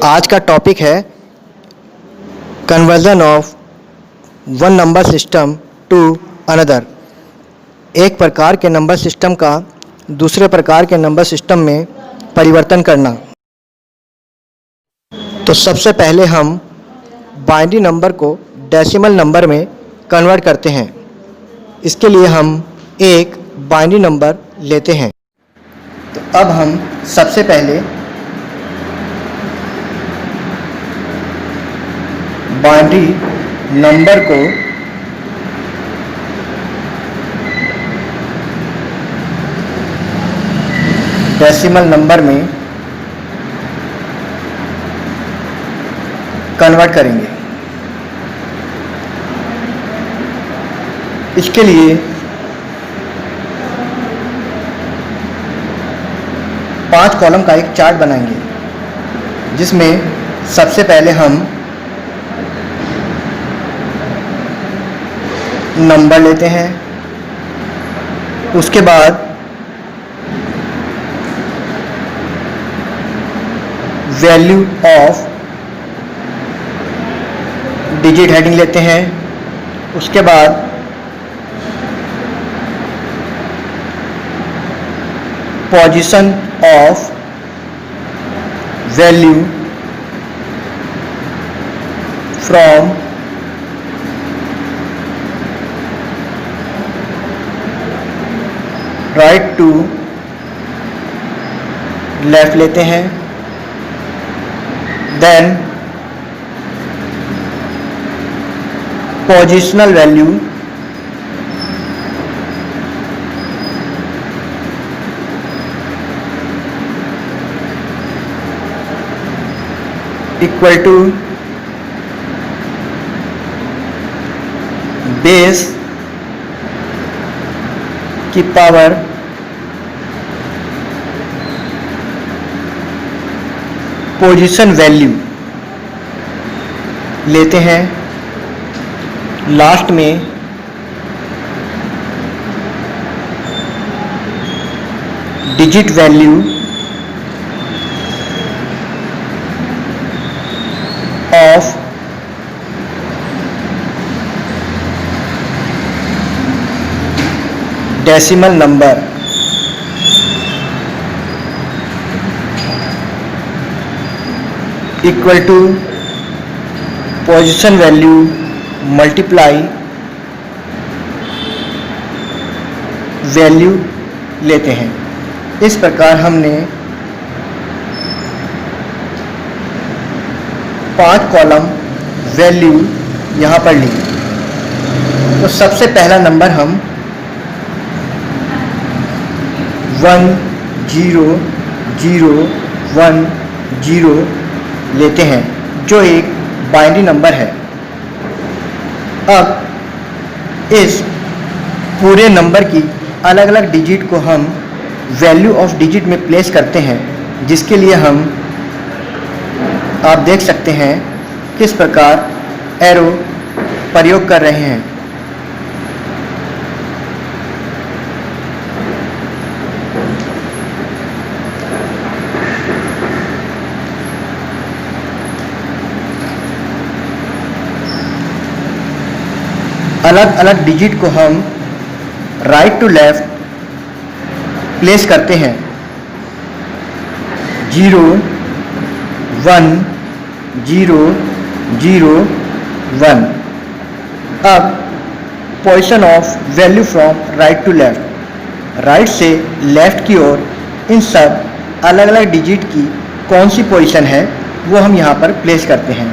आज का टॉपिक है conversion of one number system to another. एक प्रकार के नंबर सिस्टम का दूसरे प्रकार के नंबर सिस्टम में परिवर्तन करना। तो सबसे पहले हम बाइनरी नंबर को डेसिमल नंबर में कन्वर्ट करते हैं। इसके लिए हम एक बाइनरी नंबर लेते हैं। तो अब हम सबसे पहले बाइनरी नंबर को डेसिमल नंबर में कन्वर्ट करेंगे। इसके लिए 5 कॉलम का एक चार्ट बनाएंगे, जिसमें सबसे पहले हम नंबर लेते हैं, उसके बाद वैल्यू ऑफ डिजिट हेडिंग लेते हैं, उसके बाद position of value from right to left लेते हैं। Then positional value equal to base की पावर पोजीशन वैल्यू लेते हैं। लास्ट में digit value of decimal number equal to position value multiply value लेते हैं। इस प्रकार हमने 5 कॉलम वैल्यू यहाँ पर ली। तो सबसे पहला नंबर हम 1 0 0 1 0 लेते हैं, जो एक बाइनरी नंबर है। अब इस पूरे नंबर की अलग अलग डिजिट को हम वैल्यू ऑफ डिजिट में प्लेस करते हैं, जिसके लिए हम आप देख सकते हैं किस प्रकार एरो प्रयोग कर रहे हैं। अलग अलग डिजिट को हम राइट टू लेफ्ट प्लेस करते हैं। 0 1 0 0 1। अब position of value from right to left, right से लेफ्ट की ओर इन सब अलग अलग डिजिट की कौन सी पोजीशन है वो हम यहाँ पर प्लेस करते हैं।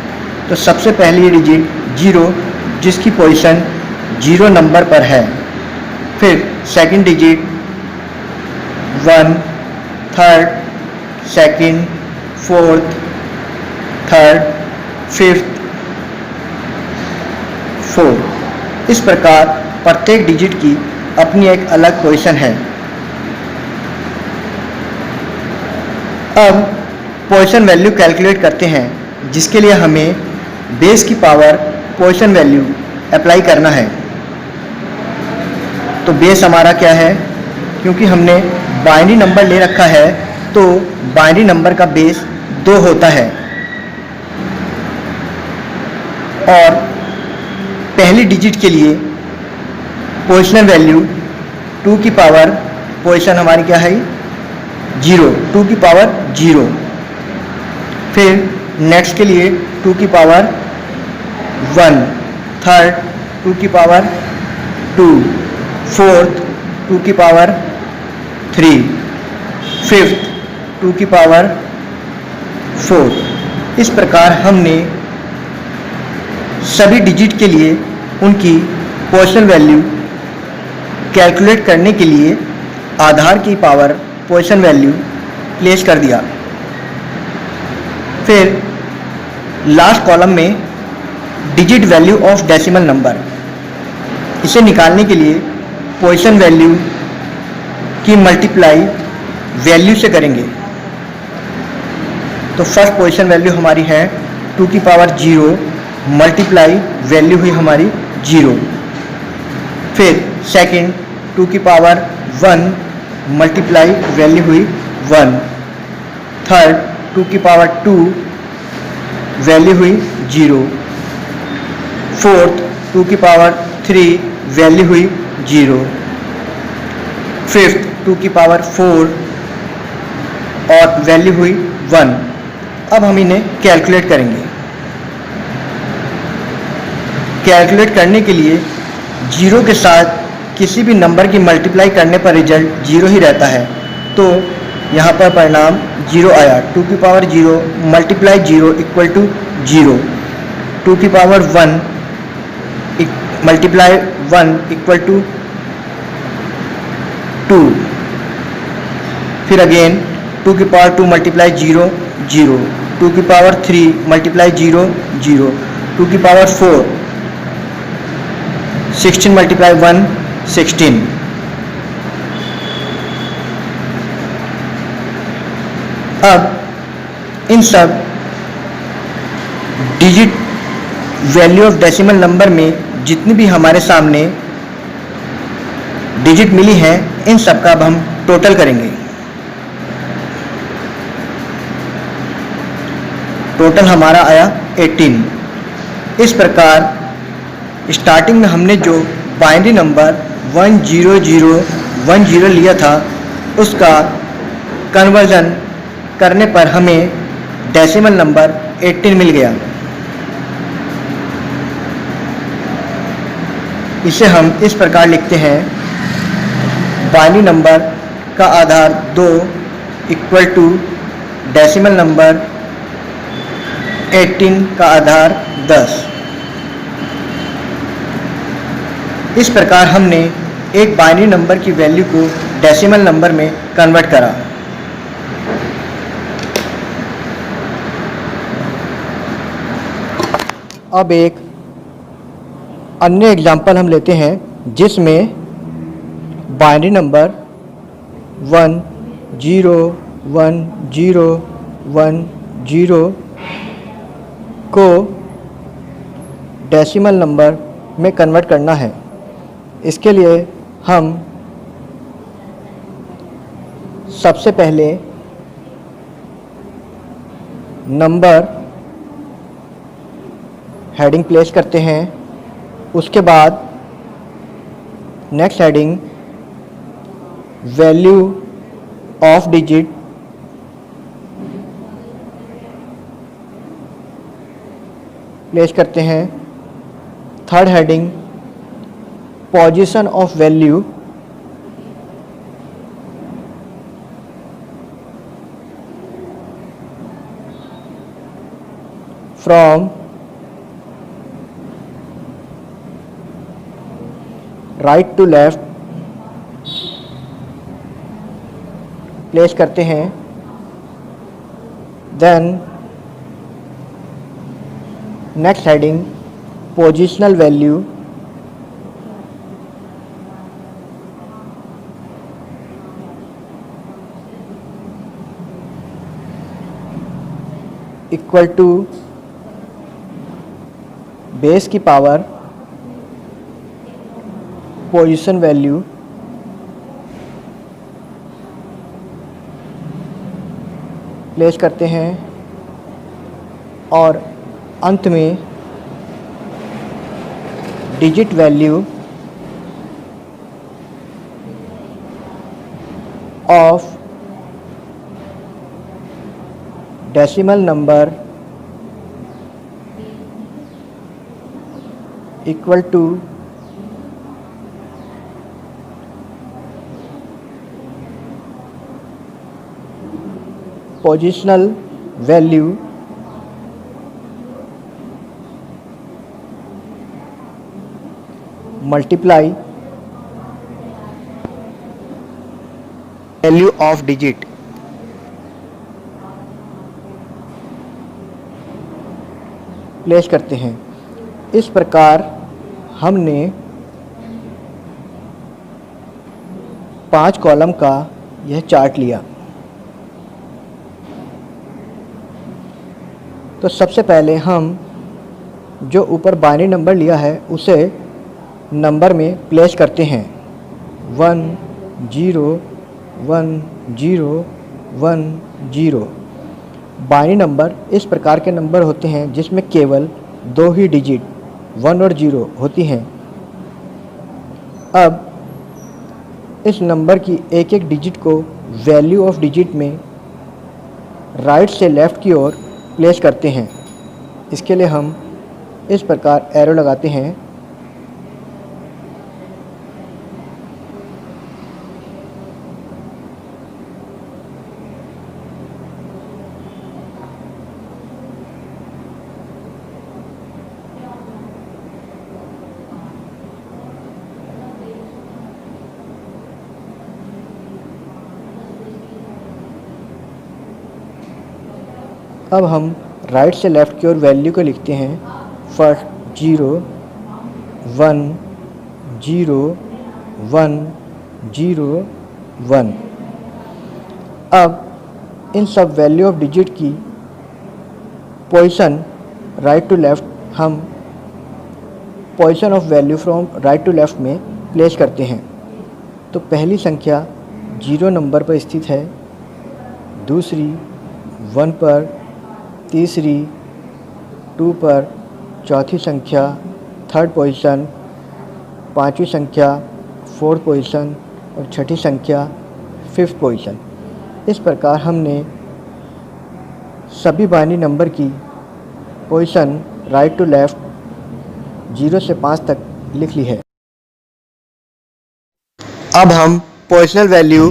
तो सबसे पहली डिजिट 0, जिसकी पोजीशन 0 नंबर पर है। फिर second digit 1, third, second, fourth, third, fifth, 4। इस प्रकार प्रत्येक डिजिट की अपनी एक अलग पोजीशन है। अब पोजीशन वैल्यू कैलकुलेट करते हैं, जिसके लिए हमें बेस की पावर पोजीशन वैल्यू अप्लाई करना है। तो बेस हमारा क्या है, क्योंकि हमने बाइनरी नंबर ले रखा है तो बाइनरी नंबर का बेस 2 होता है। और पहली डिजिट के लिए पोजिशनल वैल्यू 2 की पावर पोजीशन हमारी क्या है 0, 2 की पावर 0। फिर नेक्स्ट के लिए 2 की पावर 1, थर्ड 2 की पावर 2, फोर्थ 2 की पावर 3, फिफ्थ 2 की पावर 4। इस प्रकार हमने सभी डिजिट के लिए उनकी पोजीशनल वैल्यू कैलकुलेट करने के लिए आधार की पावर पोजीशन वैल्यू प्लेस कर दिया। फिर लास्ट कॉलम में digit value of decimal number, इसे निकालने के लिए पोजीशन वैल्यू की मल्टीप्लाई वैल्यू से करेंगे। तो फर्स्ट पोजीशन वैल्यू हमारी है 2 की पावर 0 मल्टीप्लाई वैल्यू हुई हमारी 0। फिर सेकंड 2 की पावर 1 मल्टीप्लाई वैल्यू हुई 1। थर्ड 2 की पावर 2 वैल्यू हुई 0। फोर्थ 2 की पावर 3 वैल्यू हुई 0। फिफ्थ 2 की पावर 4 और वैल्यू हुई 1। अब हम इन्हें कैलकुलेट करेंगे। कैलकुलेट करने के लिए 0 के साथ किसी भी नंबर की मल्टीप्लाई करने पर रिजल्ट 0 ही रहता है, तो यहाँ पर परिणाम 0 आया। 2 की पावर 0 मल्टीप्लाई 0 इक्वल टू 0। 2 की पावर 1 मल्टीप्लाई 1 इक्वल टू 2। फिर अगेन 2 की पावर 2 मल्टीप्लाई 0 0। 2 की पावर 3 मल्टीप्लाई 0 0। 2 की पावर 4 16 मल्टीप्लाई 1 16। अब इन सब digit value of decimal number में जितनी भी हमारे सामने डिजिट मिली हैं, इन सब का अब हम टोटल करेंगे। टोटल हमारा आया 18। इस प्रकार स्टार्टिंग में हमने जो बाइनरी नंबर 10010 लिया था, उसका कन्वर्जन करने पर हमें डेसिमल नंबर 18 मिल गया। इसे हम इस प्रकार लिखते हैं, बाइनरी नंबर का आधार 2 इक्वल टू डेसिमल नंबर 18 का आधार 10। इस प्रकार हमने एक बाइनरी नंबर की वैल्यू को डेसिमल नंबर में कन्वर्ट करा। अब एक अन्य एग्जाम्पल हम लेते हैं जिसमें बाइनरी नंबर 101010 को डेसिमल नंबर में कन्वर्ट करना है। इसके लिए हम सबसे पहले नंबर हेडिंग प्लेस करते हैं। उसके बाद next heading value of digit place करते हैं। Third heading position of value, from right to left place करते हैं। Then next heading positional value, equal to base की पावर पोजीशन वैल्यू प्लेस करते हैं और अंत में digit value of decimal number equal to positional value multiply value of digit। Place करते हैं। इस प्रकार हमने 5 कॉलम का यह चार्ट लिया। तो सबसे पहले हम जो ऊपर बाइनरी नंबर लिया है उसे नंबर में प्लेस करते हैं। 1 0 1 0 1 0। बाइनरी नंबर इस प्रकार के नंबर होते हैं जिसमें केवल 2 ही डिजिट 1 और 0 होती हैं। अब इस नंबर की एक एक डिजिट को वैल्यू ऑफ डिजिट में राइट से लेफ़्ट की ओर प्लेस करते हैं। इसके लिए हम इस प्रकार एरो लगाते हैं। अब हम राइट से लेफ़्ट की ओर वैल्यू को लिखते हैं। फर्स्ट 0 1 0 1 0 1। अब इन सब वैल्यू ऑफ डिजिट की पोजीशन राइट टू लेफ़्ट हम position of value from right to left में प्लेस करते हैं। तो पहली संख्या 0 नंबर पर स्थित है, दूसरी 1 पर, तीसरी 2 पर, चौथी संख्या 3rd पोजीशन, पांचवी संख्या 4th पोजीशन और छठी संख्या 5th पोजीशन। इस प्रकार हमने सभी बाइनरी नंबर की पोजीशन राइट टू लेफ़्ट 0 से 5 तक लिख ली है। अब हम पोजिशनल वैल्यू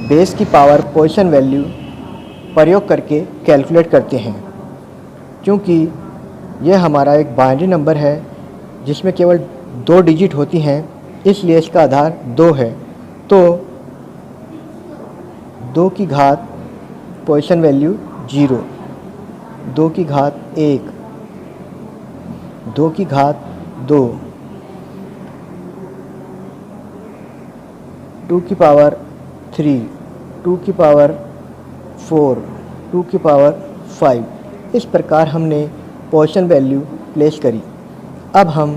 बेस की पावर पोजीशन वैल्यू प्रयोग करके कैलकुलेट करते हैं। क्योंकि यह हमारा एक बाइनरी नंबर है जिसमें केवल 2 डिजिट होती हैं, इसलिए इसका आधार 2 है। तो 2 की घात पोजीशन वैल्यू 0, 2 की घात 1, 2 की घात 2, 2 की पावर 3, 2 की पावर 4, 2 की पावर 5। इस प्रकार हमने पोजीशन वैल्यू प्लेस करी। अब हम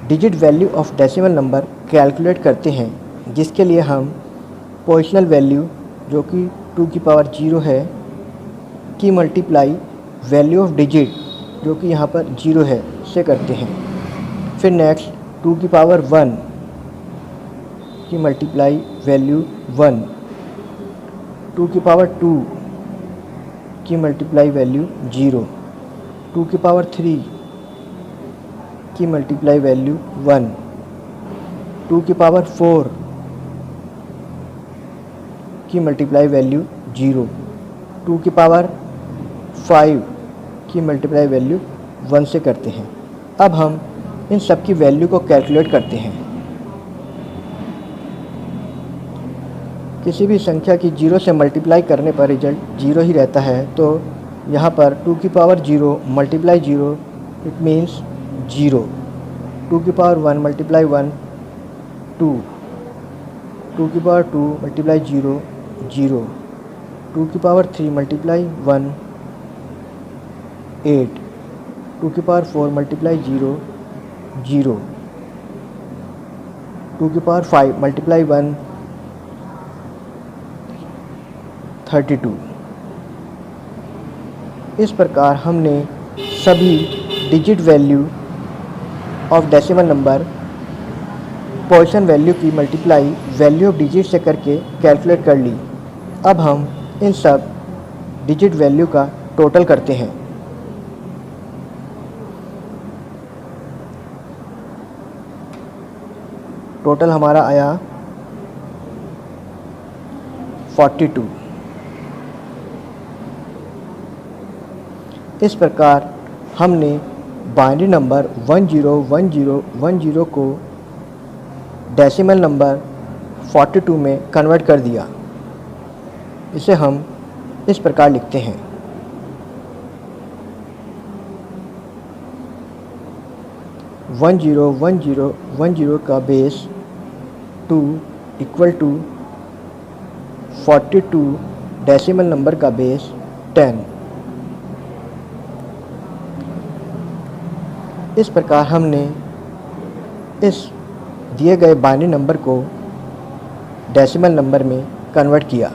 digit value of decimal number calculate करते हैं, जिसके लिए हम पोजीशनल वैल्यू जो कि 2 की पावर 0 है की मल्टीप्लाई वैल्यू ऑफ डिजिट जो कि यहाँ पर 0 है से करते हैं। फिर नेक्स्ट 2 की पावर 1 की मल्टीप्लाई वैल्यू 1, 2 की पावर 2 की मल्टीप्लाई वैल्यू 0, 2 की पावर 3 की मल्टीप्लाई वैल्यू 1, 2 की पावर 4 की मल्टीप्लाई वैल्यू 0, 2 की पावर 5 की मल्टीप्लाई वैल्यू 1 से करते हैं। अब हम इन सब की वैल्यू को कैलकुलेट करते हैं। किसी भी संख्या की 0 से मल्टीप्लाई करने पर रिजल्ट 0 ही रहता है। तो यहाँ पर 2 की पावर 0 मल्टीप्लाई 0 इट मीन्स 0, 2 की पावर 1 मल्टीप्लाई 1 2, 2 की पावर 2 मल्टीप्लाई 0 0, 2 की पावर 3 मल्टीप्लाई 1 8, 2 की पावर 4 मल्टीप्लाई 0 0, 2 की पावर 5 मल्टीप्लाई 1 32। इस प्रकार हमने सभी digit value of decimal number position value की मल्टीप्लाई वैल्यू ऑफ डिजिट से करके कैलकुलेट कर ली। अब हम इन सब डिजिट वैल्यू का टोटल करते हैं। टोटल हमारा आया 42। इस प्रकार हमने बाइनरी नंबर 101010 को डेसिमल नंबर 42 में कन्वर्ट कर दिया। इसे हम इस प्रकार लिखते हैं 101010 का base 2 equal to 42 decimal number का बेस 10। इस प्रकार हमने इस दिए गए बाइनरी नंबर को डेसिमल नंबर में कन्वर्ट किया।